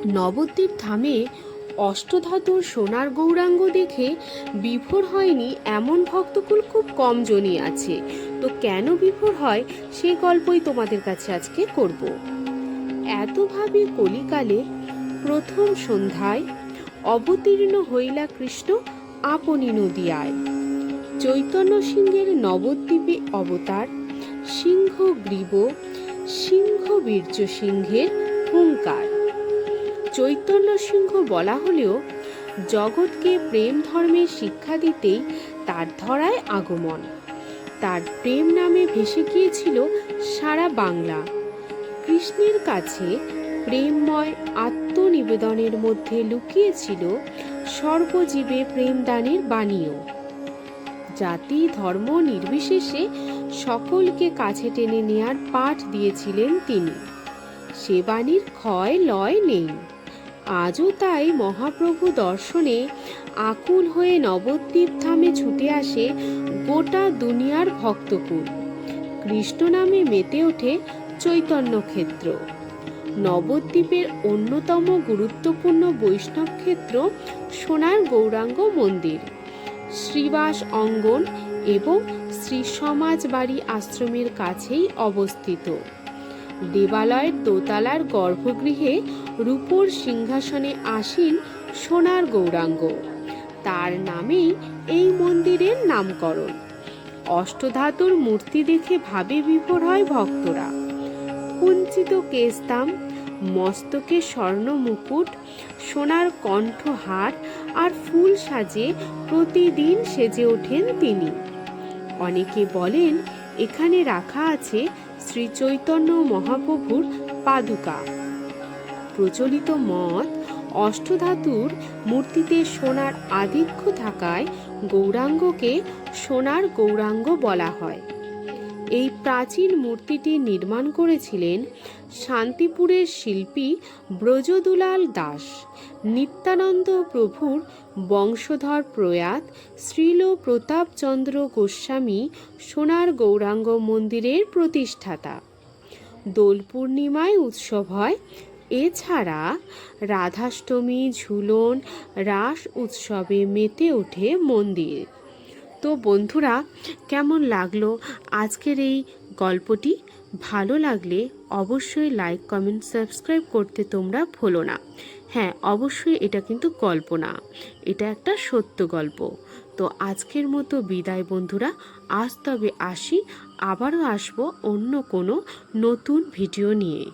নবদ্বীপ ধামে অষ্টধাতুর সোনার গৌরাঙ্গ দেখে বিভোর হয়নি এমন ভক্তকুল খুব কম জনই আছে। তো কেন বিভোর হয় সেই গল্পই তোমাদের কাছে আজকে করব। এত ভাবি কলিকালে প্রথম সন্ধ্যায় অবতীর্ণ হইলা কৃষ্ণ আপনি নদিয়ায়। চৈতন্য সিংহের নবদ্বীপে অবতার, সিংহ গ্রীব সিংহ বীর্য সিংহের হুঙ্কার। চৈতন্য সিংহ বলা হলেও জগৎকে প্রেম ধর্মের শিক্ষা দিতেই তার ধরায় আগমন। তার প্রেম নামে ভেসে গিয়েছিল সারা বাংলা। কৃষ্ণের কাছে প্রেমময় আত্মনিবেদনের মধ্যে লুকিয়েছিল সর্বজীবে প্রেমদানের বাণীও। জাতি ধর্ম নির্বিশেষে সকলকে কাছে টেনে নেয়ার পাঠ দিয়েছিলেন তিনি। সে বাণীর ক্ষয় লয় নেই। আজও তাই মহাপ্রভু দর্শনে আকুল হয়ে নবদ্বীপ ধামে ছুটে আসে গোটা দুনিয়ার ভক্তকুল। কৃষ্ণ নামে মেতে ওঠে চৈতন্য ক্ষেত্র। নবদ্বীপের অন্যতম গুরুত্বপূর্ণ বৈষ্ণব ক্ষেত্র সোনার গৌরাঙ্গ মন্দির, শ্রীবাস অঙ্গন এবং শ্রী সমাজ বাড়ি আশ্রমের কাছেই অবস্থিত। দেবালয়ের দোতলার গর্ভগৃহে রূপোর সিংহাসনে আসীন সোনার গৌরাঙ্গ। তার নামেই এই মন্দিরের নামকরণ। অষ্টধাতুর মূর্তি দেখে ভাবে বিভোর হয় ভক্তরা। কুঞ্চিত কেশদাম, মস্তকে স্বর্ণ মুকুট, সোনার কণ্ঠহার আর ফুল সাজে প্রতিদিন সেজে ওঠেন তিনি। অনেকে বলেন এখানে রাখা আছে শ্রী চৈতন্য মহাপ্রভুর পাদুকা। প্রচলিত মত, অষ্টধাতুর মূর্তিতে সোনার আধিক্য থাকায় গৌরাঙ্গকে সোনার গৌরাঙ্গ বলা হয়। এই প্রাচীন মূর্তিটি নির্মাণ করেছিলেন শান্তিপুরের শিল্পী ব্রজদুলাল দাস। নিত্যানন্দ প্রভুর বংশধর প্রয়াত শ্রীল প্রতাপচন্দ্র গোস্বামী সোনার গৌরাঙ্গ মন্দিরের প্রতিষ্ঠাতা। দোল পূর্ণিমায় উৎসব হয়। এছাড়া রাধাষ্টমী, ঝুলন, রাস উৎসবে মেতে ওঠে মন্দির। তো বন্ধুরা, কেমন লাগলো আজকের এই গল্পটি? ভালো লাগলে অবশ্যই লাইক, কমেন্ট, সাবস্ক্রাইব করতে তোমরা ভুলো না। হ্যাঁ, অবশ্যই এটা কিন্তু গল্প না, এটা একটা সত্য গল্প। তো আজকের মতো বিদায় বন্ধুরা। আজ তবে আসি, আবারও আসবো অন্য কোনো নতুন ভিডিও নিয়ে।